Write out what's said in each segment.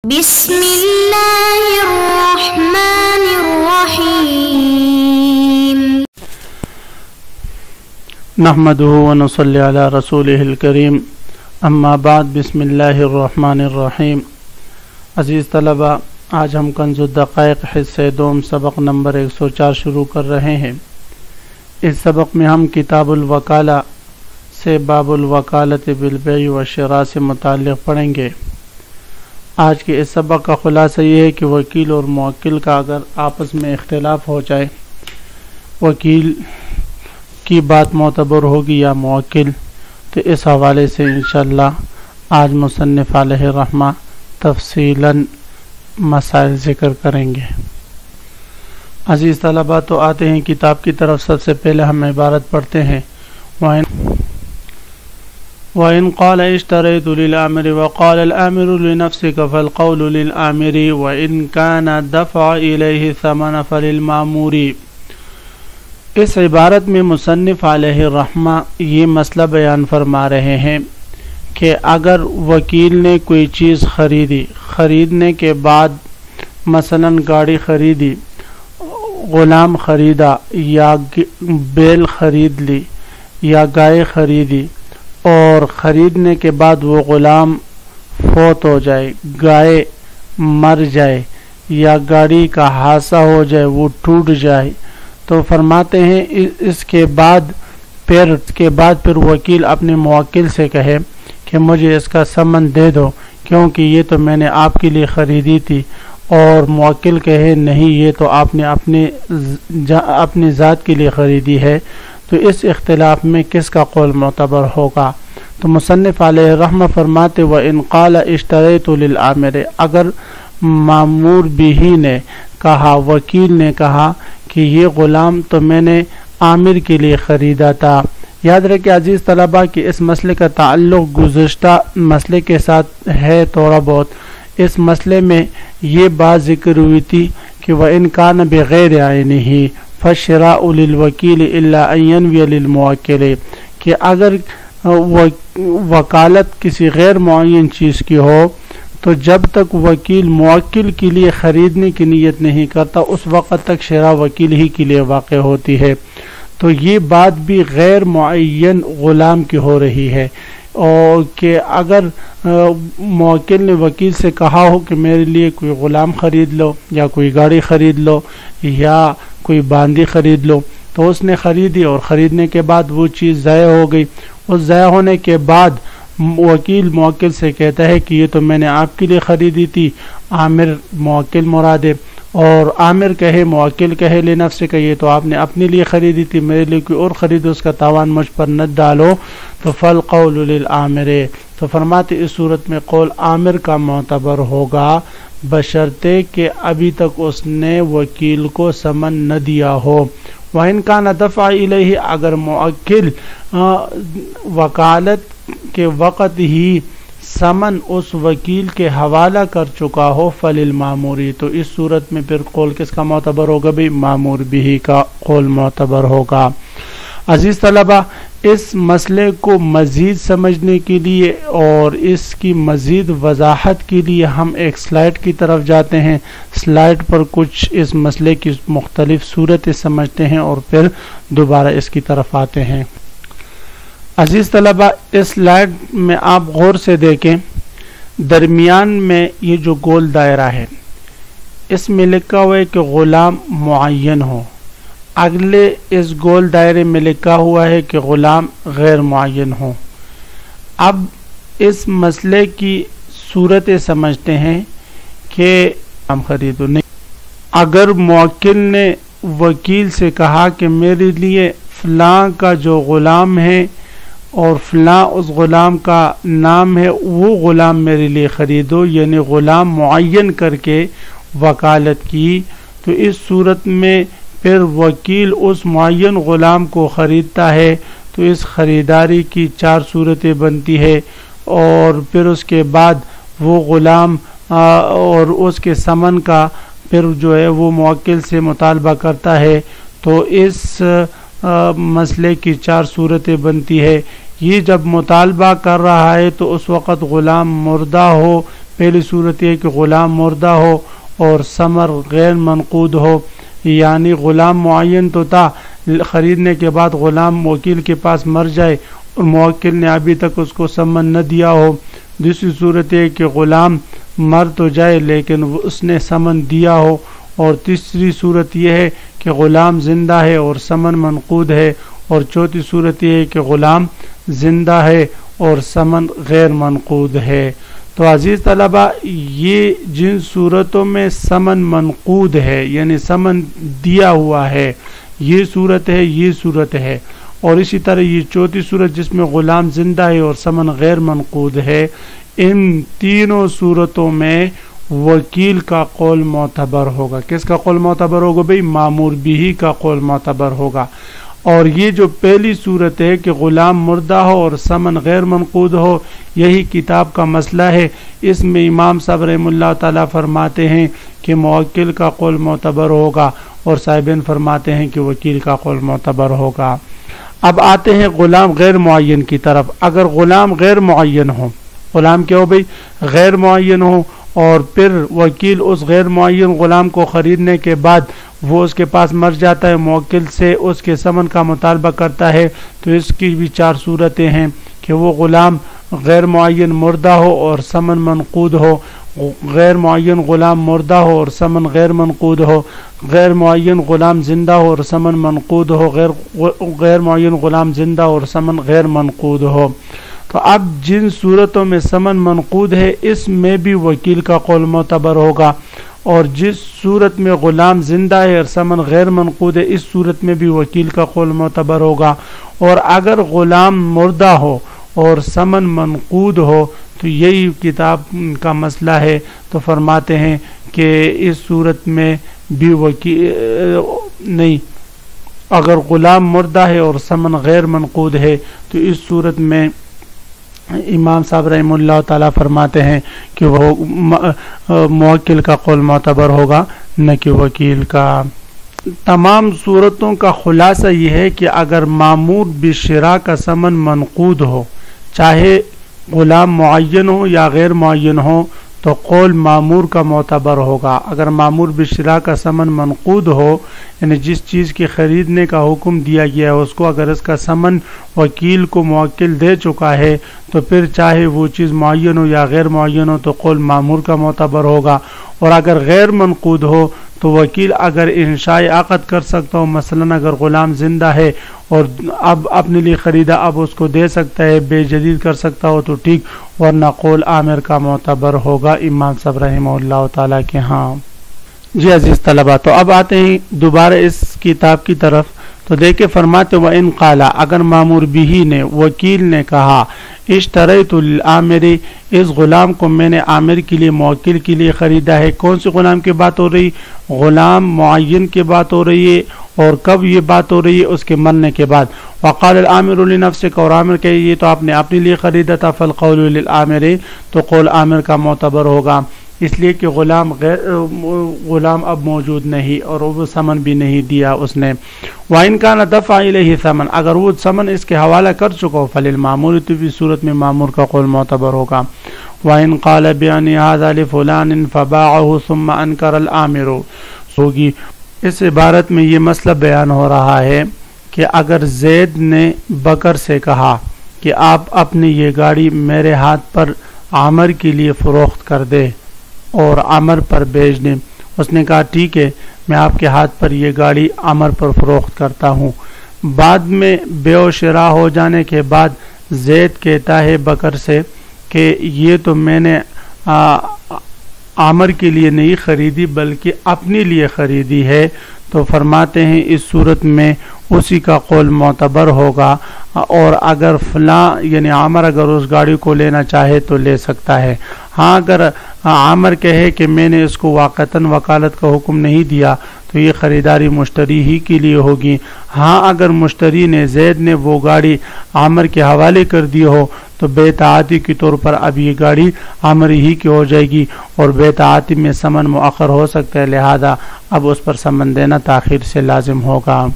بسم اللہ الرحمن الرحیم نحمده ونصلی علی رسولہ الکریم اما بعد بسم اللہ الرحمن الرحیم۔ عزیز طلبہ، آج ہم کنز الدقائق حصہ دوم سبق نمبر 104 شروع کر رہے ہیں۔ اس سبق میں ہم کتاب الوکالہ سے باب الوکالۃ بالبیع والشراء سے متعلق پڑھیں گے۔ آج کے اس سبق کا خلاصہ یہ ہے کہ وکیل اور موکل کا اگر آپس میں اختلاف ہو جائے، وکیل کی بات معتبر ہوگی یا موکل، تو اس حوالے سے انشاءاللہ آج مصنف علیہ رحمہ تفصیلاً مسائل ذکر کریں گے۔ عزیز طلبہ، تو آتے ہیں کتاب کی طرف۔ سب سے پہلے ہم عبارت پڑھتے ہیں، وَإِنْ قَالَ اشْتَرَيْتُ لِلْآمِرِ وَقَالَ الْآمِرُ لِنَفْسِكَ فَالْقَوْلُ لِلْآمِرِ وَإِنْ كَانَ دَفْعَ إِلَيْهِ الثَّمَنَ فَلِلْمَأْمُورِ۔ اس عبارت میں مصنف علیہ الرحمہ یہ مسئلہ بیان فرما رہے ہیں کہ اگر وکیل نے کوئی چیز خریدنے کے بعد مثلا گاڑی خریدی، غلام خریدا، یا بیل خرید لی یا گائے خریدی، اور خریدنے کے بعد وہ غلام فوت ہو جائے، گائے مر جائے، یا گاڑی کا حادثہ ہو جائے، وہ ٹوٹ جائے، تو فرماتے ہیں اس کے بعد پھر وکیل اپنے موکل سے کہے کہ مجھے اس کا ثمن دے دو کیونکہ یہ تو میں نے آپ کے لیے خریدی تھی، اور موکل کہے نہیں، یہ تو آپ نے اپنی ذات کے لیے خریدی ہے، تو اس اختلاف میں کس کا قول معتبر ہوگا؟ تو مصنف علیہ الرحمہ فرماتے وَإِنْ قَالَ اشْتَرَيْتُ لِلْآمِرِ، اگر مامور بھی نے کہا، وکیل نے کہا کہ یہ غلام تو میں نے عامر کے لیے خریدا تھا۔ یاد رکھیں عزیز طلبہ کہ اس مسئلے کا تعلق گزشتہ مسئلے کے ساتھ ہے تھوڑا بہت۔ اس مسئلے میں یہ بات ذکر ہوئی تھی کہ وَإِنْ كَانَ بِغَيْرِ عَيْنِهِ فَالشِّرَاءُ لِلْوَكِيلِ إِلَّا أَنْ يَنْوِيَ لِلْمُوَكِّلِ، کہ اگر وکالت کسی غیر معین چیز کی ہو تو جب تک وکیل موکل کے لیے خریدنے کی نیت نہیں کرتا اس وقت تک شراء وکیل ہی کے لیے واقع ہوتی ہے۔ تو یہ بات بھی غیر معین غلام کی ہو رہی ہے، اور کہ اگر موکل نے وکیل سے کہا ہو کہ میرے لیے کوئی غلام خرید لو، یا کوئی گاڑی خرید لو، یا کوئی باندی خرید لو، تو اس نے خریدی، اور خریدنے کے بعد وہ چیز ضائع ہو گئی۔ اس ضائع ہونے کے بعد وکیل موکل سے کہتا ہے کہ یہ تو میں نے آپ کے لیے خریدی تھی، عامر موکل مراد ہے، اور عامر کہے، موکل کہے لنفس کا یہ تو آپ نے اپنے لیے خریدی تھی، میرے لیے کوئی اور خریدو، اس کا تاوان مجھ پر نہ ڈالو، تو فالقول للعامر، تو فرماتے اس صورت میں قول عامر کا معتبر ہوگا، بشرطے کہ ابھی تک اس نے وکیل کو ثمن نہ دیا ہو۔ وَإِنْ كَانَ دَفْعَ إِلَيْهِ، اگر موکل وکالت کے وقت ہی ثمن اس وکیل کے حوالہ کر چکا ہو فَلِلْمَأْمُورِ، تو اس صورت میں پھر قول کس کا معتبر ہوگا؟ بھی مامور بھی کا قول معتبر ہوگا۔ عزیز طلبہ، اس مسئلے کو مزید سمجھنے کے لیے اور اس کی مزید وضاحت کے لیے ہم ایک سلائیڈ کی طرف جاتے ہیں۔ سلائیڈ پر کچھ اس مسئلے کی مختلف صورتیں سمجھتے ہیں اور پھر دوبارہ اس کی طرف آتے ہیں۔ عزیز طلبہ، اس سلائیڈ میں آپ غور سے دیکھیں، درمیان میں یہ جو گول دائرہ ہے اس میں لکھا ہوا ہے کہ غلام معین ہو، اگلے اس گول دائرے میں لکھا ہوا ہے کہ غلام غیر معین ہو۔ اب اس مسئلے کی صورتیں سمجھتے ہیں کہ ہم خریدو نہیں۔ اگر موکل نے وکیل سے کہا کہ میرے لیے فلاں کا جو غلام ہے اور فلاں اس غلام کا نام ہے، وہ غلام میرے لیے خریدو، یعنی غلام معین کر کے وکالت کی، تو اس صورت میں پھر وکیل اس معین غلام کو خریدتا ہے، تو اس خریداری کی 4 صورتیں بنتی ہے، اور پھر اس کے بعد وہ غلام اور اس کے ثمن کا پھر جو ہے وہ موکل سے مطالبہ کرتا ہے، تو اس مسئلے کی 4 صورتیں بنتی ہے۔ یہ جب مطالبہ کر رہا ہے تو اس وقت غلام مردہ ہو پہلی صورت یہ کہ غلام مردہ ہو اور ثمر غیر منقود ہو، یعنی غلام معین تو تھا، خریدنے کے بعد غلام وکیل کے پاس مر جائے اور موکل نے ابھی تک اس کو ثمن نہ دیا ہو۔ دوسری صورت ہے کہ غلام مر تو جائے لیکن اس نے ثمن دیا ہو، اور تیسری صورت یہ ہے کہ غلام زندہ ہے اور ثمن منقود ہے، اور چوتھی صورت یہ ہے کہ غلام زندہ ہے اور ثمن غیر منقود ہے۔ تو عزیز طلبہ، یہ جن صورتوں میں ثمن منقود ہے یعنی ثمن دیا ہوا ہے، یہ صورت ہے، یہ صورت ہے، اور اسی طرح یہ چوتھی صورت جس میں غلام زندہ ہے اور ثمن غیر منقود ہے، ان تینوں صورتوں میں وکیل کا قول معتبر ہوگا۔ کس کا قول معتبر ہوگا بھئی؟ مامور بھی کا قول معتبر ہوگا۔ اور یہ جو پہلی صورت ہے کہ غلام مردہ ہو اور ثمن غیر منقود ہو، یہی کتاب کا مسئلہ ہے۔ اس میں امام صاحب رحم اللہ تعالیٰ فرماتے ہیں کہ موکل کا قول معتبر ہوگا، اور صاحبین فرماتے ہیں کہ وکیل کا قول معتبر ہوگا۔ اب آتے ہیں غلام غیر معین کی طرف۔ اگر غلام غیر معین ہو، غلام کیا ہو بھئی؟ غیر معین ہو، اور پھر وکیل اس غیر معین غلام کو خریدنے کے بعد وہ اس کے پاس مر جاتا ہے، موکل سے اس کے ثمن کا مطالبہ کرتا ہے، تو اس کی بھی چار صورتیں ہیں کہ وہ غلام غیر معین مردہ ہو اور ثمن منقود ہو، غیر معین غلام مردہ ہو اور ثمن غیر منقود ہو، غیر معین غلام زندہ ہو اور ثمن منقود ہو، غیر معین غلام زندہ اور ثمن غیر منقود ہو۔ تو اب جن صورتوں میں ثمن منقود ہے اس میں بھی وکیل کا قول معتبر ہوگا، اور جس صورت میں غلام زندہ ہے اور ثمن غیر منقود ہے اس صورت میں بھی وکیل کا قول معتبر ہوگا۔ اور اگر غلام مردہ ہو اور ثمن منقود ہو تو یہی کتاب کا مسئلہ ہے، تو فرماتے ہیں کہ اس صورت میں بھی وکیل نہیں، اگر غلام مردہ ہے اور ثمن غیر منقود ہے تو اس صورت میں امام صاحب رحم اللہ تعالیٰ فرماتے ہیں کہ وہ موکل کا قول معتبر ہوگا، نہ کہ وکیل کا۔ تمام صورتوں کا خلاصہ یہ ہے کہ اگر مامور بشراء کا ثمن منقود ہو، چاہے غلام معین ہو یا غیر معین ہو، تو قول مامور کا معتبر ہوگا۔ اگر مامور بشراء کا ثمن منقود ہو، یعنی جس چیز کے خریدنے کا حکم دیا گیا ہے اس کو اگر اس کا ثمن وکیل کو موکل دے چکا ہے، تو پھر چاہے وہ چیز معین ہو یا غیر معین ہو تو قول مامور کا معتبر ہوگا۔ اور اگر غیر منقود ہو تو وکیل اگر انشاء عقد کر سکتا ہو، مثلا اگر غلام زندہ ہے اور اب اپنے لیے خریدا، اب اس کو دے سکتا ہے، بے جدید کر سکتا ہو تو ٹھیک، ورنہ قول عامر کا معتبر ہوگا امام صاحب رحمہ اللہ تعالیٰ کے ہاں۔ جی عزیز طلبہ، تو اب آتے ہیں دوبارہ اس کتاب کی طرف، تو دیکھیں فرماتے وَإِن قَالَ، اگر مامور بھی نے، وکیل نے کہا اشتریت للعامر، اس غلام کو میں نے عامر کے لیے، موکل کے لیے خریدا ہے۔ کون سے غلام کی بات ہو رہی؟ غلام معین کی بات ہو رہی ہے، اور کب یہ بات ہو رہی ہے؟ اس کے مرنے کے بعد۔ وقال العامر لنفسک، اور عامر کہ یہ تو آپ نے اپنے لیے خریدا تھا، فالقول للعامر، تو قول عامر کا معتبر ہوگا، اس لیے کہ غلام اب موجود نہیں اور وہ ثمن بھی نہیں دیا اس نے۔ وَإِنْ كَانَ دَفَعَ إِلَيْهِ ثَمَنْ، اگر وہ ثمن اس کے حوالہ کر چکا ہو، فَلِلْمَامُورِ، تو بھی صورت میں مامور کا قول معتبر ہوگا۔ وَإِنْ قَالَ بِأَنِ هَذَا لِفُلَانٍ فَبَاعَهُ ثُمَّ أَنْكَرَ الْآمِرُ، ہوگی اس عبارت میں یہ مسئلہ بیان ہو رہا ہے کہ اگر زید نے بکر سے کہا کہ آپ اپنی یہ گاڑی میرے ہاتھ پر عامر کے لیے فروخت کر دے اور عامر پر بیچ دیں، اس نے کہا ٹھیک ہے، میں آپ کے ہاتھ پر یہ گاڑی عامر پر فروخت کرتا ہوں۔ بعد میں بیع و شراء ہو جانے کے بعد زید کہتا ہے بکر سے کہ یہ تو میں نے عامر کے لیے نہیں خریدی بلکہ اپنے لیے خریدی ہے، تو فرماتے ہیں اس صورت میں اسی کا قول معتبر ہوگا، اور اگر فلاں یعنی عامر اگر اس گاڑی کو لینا چاہے تو لے سکتا ہے۔ ہاں اگر عامر کہے کہ میں نے اس کو واقعتاً وکالت کا حکم نہیں دیا تو یہ خریداری مشتری ہی کے لیے ہوگی۔ ہاں اگر مشتری نے، زید نے وہ گاڑی عامر کے حوالے کر دی ہو تو بے تعاطی کے طور پر اب یہ گاڑی عامر ہی کی ہو جائے گی، اور بے تعاطی میں ثمن مؤخر ہو سکتا ہے، لہذا اب اس پر ثمن دینا تاخیر سے لازم ہوگا۔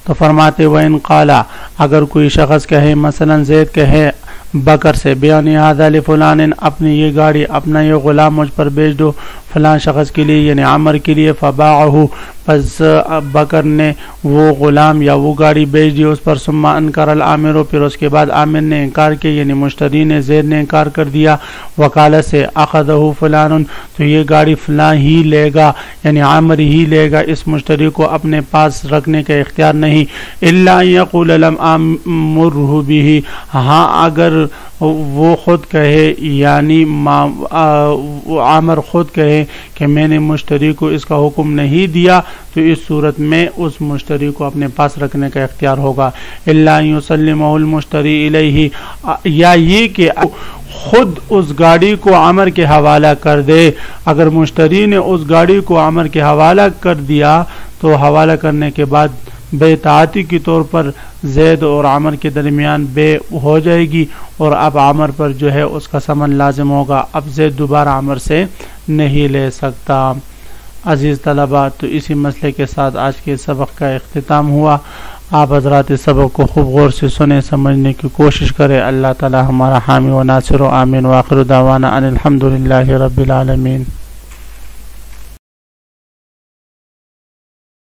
تو فرماتے وَإِنْ قَالَ، اگر کوئی شخص کہے، مثلا زید کہے بکر سے بیان ھذا لفلان، اپنی یہ گاڑی اپنا یہ غلام مجھ پر بیچ دو فلاں شخص کے لیے یعنی عامر کے لیے، فباعہ پس بکر نے وہ غلام یا وہ گاڑی بیچ دی اس پر، ثم انکر العامر پھر اس کے بعد عامر نے انکار کیا یعنی مشتری نے زید نے انکار کر دیا، وکالت سے اخذہ فلان تو یہ گاڑی فلاں ہی لے گا یعنی عامر ہی لے گا، اس مشتری کو اپنے پاس رکھنے کا اختیار نہیں، الا ان یقول لم امرہ بہ، ہاں اگر وہ خود کہے یعنی عامر خود کہے کہ میں نے مشتری کو اس کا حکم نہیں دیا تو اس صورت میں اس مشتری کو اپنے پاس رکھنے کا اختیار ہوگا، الا یسلمہ المشتری الیہ، یا یہ کہ خود اس گاڑی کو عامر کے حوالہ کر دے، اگر مشتری نے اس گاڑی کو عامر کے حوالہ کر دیا تو حوالہ کرنے کے بعد بے تعاطی کے طور پر زید اور عامر کے درمیان بے ہو جائے گی اور اب عامر پر جو ہے اس کا ثمن لازم ہوگا، اب زید دوبارہ عامر سے نہیں لے سکتا۔ عزیز طلباء، تو اسی مسئلے کے ساتھ آج کے سبق کا اختتام ہوا۔ آپ حضرات اس سبق کو خوب غور سے سنیں، سمجھنے کی کوشش کریں۔ اللہ تعالی ہمارا حامی و ناصر و آمین، وآخر دعوانا ان الحمدللہ رب العالمین۔